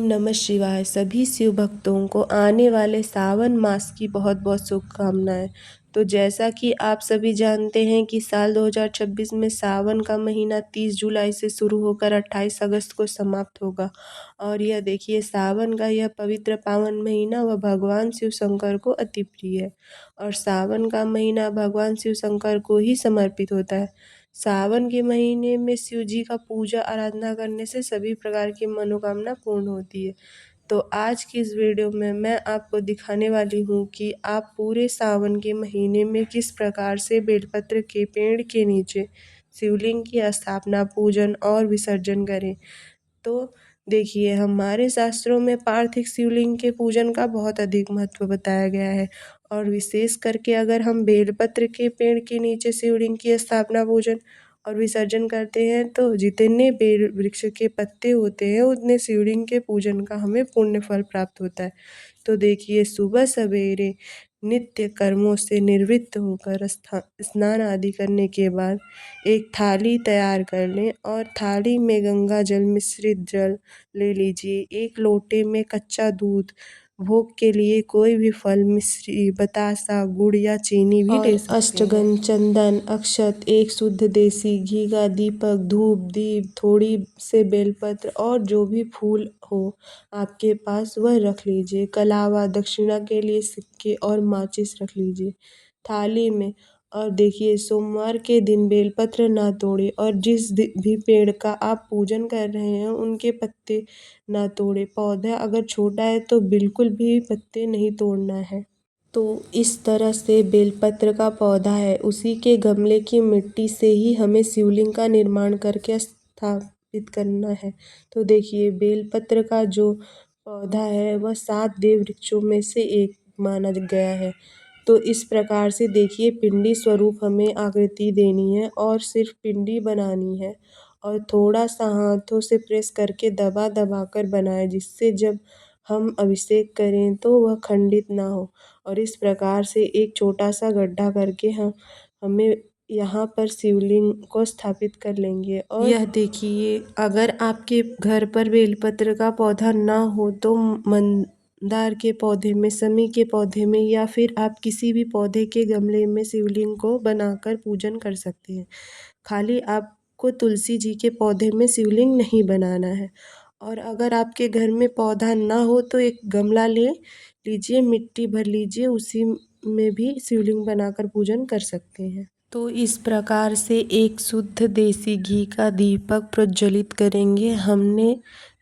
नमः शिवाय। सभी शिव भक्तों को आने वाले सावन मास की बहुत बहुत शुभकामनाएं। तो जैसा कि आप सभी जानते हैं कि साल 2026 में सावन का महीना 30 जुलाई से शुरू होकर 28 अगस्त को समाप्त होगा। और यह देखिए, सावन का यह पवित्र पावन महीना वह भगवान शिव शंकर को अति प्रिय है। और सावन का महीना भगवान शिव शंकर को ही समर्पित होता है। सावन के महीने में शिव जी का पूजा आराधना करने से सभी प्रकार की मनोकामना पूर्ण होती है। तो आज की इस वीडियो में मैं आपको दिखाने वाली हूँ कि आप पूरे सावन के महीने में किस प्रकार से बेलपत्र के पेड़ के नीचे शिवलिंग की स्थापना, पूजन और विसर्जन करें। तो देखिए, हमारे शास्त्रों में पार्थिव शिवलिंग के पूजन का बहुत अधिक महत्व बताया गया है। और विशेष करके अगर हम बेलपत्र के पेड़ के नीचे शिवलिंग की स्थापना, पूजन और विसर्जन करते हैं तो जितने बेल वृक्ष के पत्ते होते हैं उतने शिवलिंग के पूजन का हमें पुण्य फल प्राप्त होता है। तो देखिए, सुबह सवेरे नित्य कर्मों से निवृत्त होकर स्नान आदि करने के बाद एक थाली तैयार कर लें और थाली में गंगा जल मिश्रित जल ले लीजिए। एक लोटे में कच्चा दूध, भोग के लिए कोई भी फल, मिश्री, बतासा, गुड़ या चीनी भी ले सकते हैं। अष्टगंध, चंदन, अक्षत, एक शुद्ध देसी घी का दीपक, धूप, दीप, थोड़ी से बेलपत्र और जो भी फूल हो आपके पास वह रख लीजिए। कलावा, दक्षिणा के लिए सिक्के और माचिस रख लीजिए थाली में। और देखिए, सोमवार के दिन बेलपत्र ना तोड़े और जिस भी पेड़ का आप पूजन कर रहे हैं उनके पत्ते ना तोड़े। पौधा अगर छोटा है तो बिल्कुल भी पत्ते नहीं तोड़ना है। तो इस तरह से बेलपत्र का पौधा है, उसी के गमले की मिट्टी से ही हमें शिवलिंग का निर्माण करके स्थापित करना है। तो देखिए, बेलपत्र का जो पौधा है वह 7 देव वृक्षों में से एक माना गया है। तो इस प्रकार से देखिए, पिंडी स्वरूप हमें आकृति देनी है और सिर्फ पिंडी बनानी है। और थोड़ा सा हाथों से प्रेस करके दबा दबा कर बनाएं, जिससे जब हम अभिषेक करें तो वह खंडित ना हो। और इस प्रकार से एक छोटा सा गड्ढा करके हमें यहाँ पर शिवलिंग को स्थापित कर लेंगे। और यह देखिए, अगर आपके घर पर बेलपत्र का पौधा ना हो तो मंदार के पौधे में, समी के पौधे में या फिर आप किसी भी पौधे के गमले में शिवलिंग को बनाकर पूजन कर सकते हैं। खाली आपको तुलसी जी के पौधे में शिवलिंग नहीं बनाना है। और अगर आपके घर में पौधा ना हो तो एक गमला ले लीजिए, मिट्टी भर लीजिए, उसी में भी शिवलिंग बनाकर पूजन कर सकते हैं। तो इस प्रकार से एक शुद्ध देसी घी का दीपक प्रज्वलित करेंगे, हमने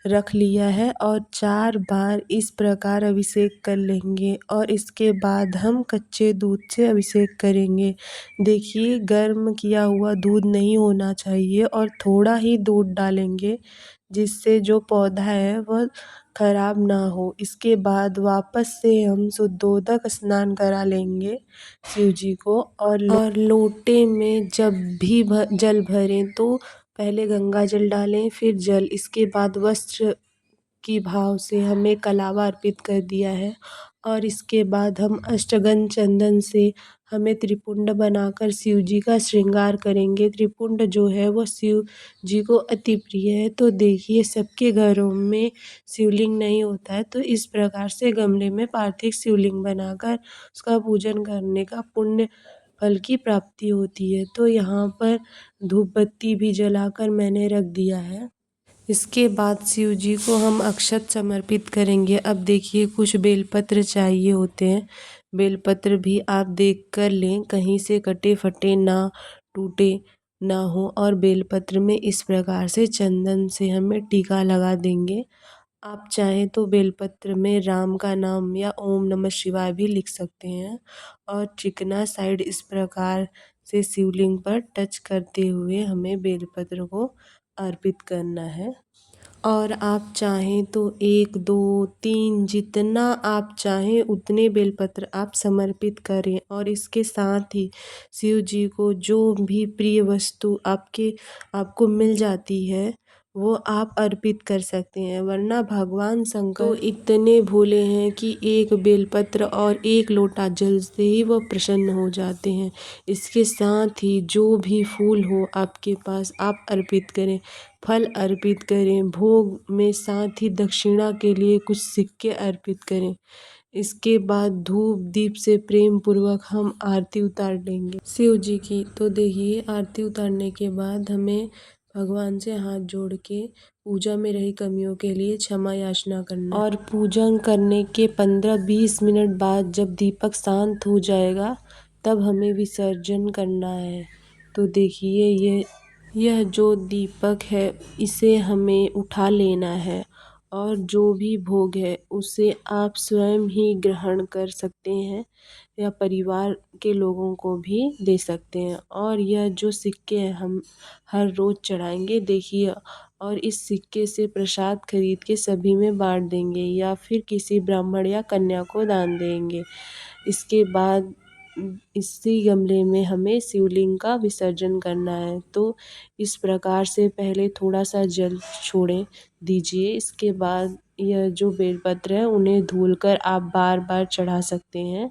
रख लिया है। और 4 बार इस प्रकार अभिषेक कर लेंगे और इसके बाद हम कच्चे दूध से अभिषेक करेंगे। देखिए, गर्म किया हुआ दूध नहीं होना चाहिए और थोड़ा ही दूध डालेंगे, जिससे जो पौधा है वह खराब ना हो। इसके बाद वापस से हम शुद्धोदक स्नान करा लेंगे शिव जी को। और लोटे में जब भी जल भरें तो पहले गंगा जल डालें, फिर जल, इसके बाद वस्त्र की भाव से हमें कलावा अर्पित कर दिया है। और इसके बाद हम अष्टगंध चंदन से हमें त्रिपुंड बनाकर शिव जी का श्रृंगार करेंगे। त्रिपुंड जो है वो शिव जी को अति प्रिय है। तो देखिए, सबके घरों में शिवलिंग नहीं होता है, तो इस प्रकार से गमले में पार्थिव शिवलिंग बनाकर उसका पूजन करने का पुण्य फल की प्राप्ति होती है। तो यहाँ पर धूप बत्ती भी जलाकर मैंने रख दिया है। इसके बाद शिव जी को हम अक्षत समर्पित करेंगे। अब देखिए, कुछ बेलपत्र चाहिए होते हैं। बेलपत्र भी आप देख कर लें, कहीं से कटे फटे ना, टूटे ना हो। और बेलपत्र में इस प्रकार से चंदन से हमें टीका लगा देंगे। आप चाहें तो बेलपत्र में राम का नाम या ओम नमः शिवाय भी लिख सकते हैं। और चिकना साइड इस प्रकार से शिवलिंग पर टच करते हुए हमें बेलपत्र को अर्पित करना है। और आप चाहें तो 1, 2, 3 जितना आप चाहें उतने बेलपत्र आप समर्पित करें। और इसके साथ ही शिव जी को जो भी प्रिय वस्तु आपको मिल जाती है वो आप अर्पित कर सकते हैं, वरना भगवान शंकर तो इतने भोले हैं कि एक बेलपत्र और एक लोटा जल से ही वो प्रसन्न हो जाते हैं। इसके साथ ही जो भी फूल हो आपके पास आप अर्पित करें, फल अर्पित करें, भोग में साथ ही दक्षिणा के लिए कुछ सिक्के अर्पित करें। इसके बाद धूप दीप से प्रेम पूर्वक हम आरती उतार लेंगे शिव जी की। तो देखिए, आरती उतारने के बाद हमें भगवान से हाथ जोड़ के पूजा में रही कमियों के लिए क्षमा याचना करना और पूजन करने के 15-20 मिनट बाद जब दीपक शांत हो जाएगा तब हमें विसर्जन करना है। तो देखिए, यह जो दीपक है इसे हमें उठा लेना है और जो भी भोग है उसे आप स्वयं ही ग्रहण कर सकते हैं या परिवार के लोगों को भी दे सकते हैं। और यह जो सिक्के हैं हम हर रोज़ चढ़ाएंगे देखिए, और इस सिक्के से प्रसाद खरीद के सभी में बांट देंगे या फिर किसी ब्राह्मण या कन्या को दान देंगे। इसके बाद इसी गमले में हमें शिवलिंग का विसर्जन करना है। तो इस प्रकार से पहले थोड़ा सा जल छोड़े दीजिए। इसके बाद यह जो बेलपत्र है उन्हें धुलकर आप बार बार चढ़ा सकते हैं।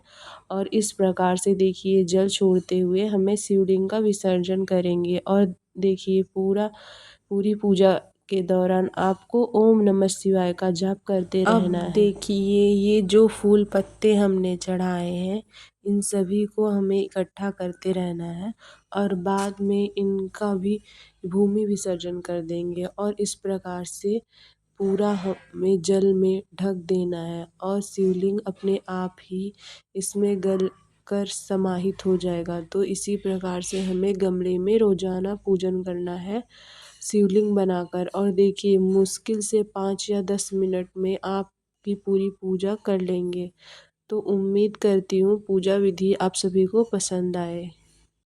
और इस प्रकार से देखिए, जल छोड़ते हुए हमें शिवलिंग का विसर्जन करेंगे। और देखिए, पूरी पूजा के दौरान आपको ओम नमः शिवाय का जाप करते रहना है। देखिए, ये जो फूल पत्ते हमने चढ़ाए हैं इन सभी को हमें इकट्ठा करते रहना है और बाद में इनका भी भूमि विसर्जन कर देंगे। और इस प्रकार से पूरा हमें जल में ढक देना है और शिवलिंग अपने आप ही इसमें गल कर समाहित हो जाएगा। तो इसी प्रकार से हमें गमले में रोजाना पूजन करना है शिवलिंग बनाकर। और देखिए, मुश्किल से 5 या 10 मिनट में आपकी पूरी पूजा कर लेंगे। तो उम्मीद करती हूँ पूजा विधि आप सभी को पसंद आए।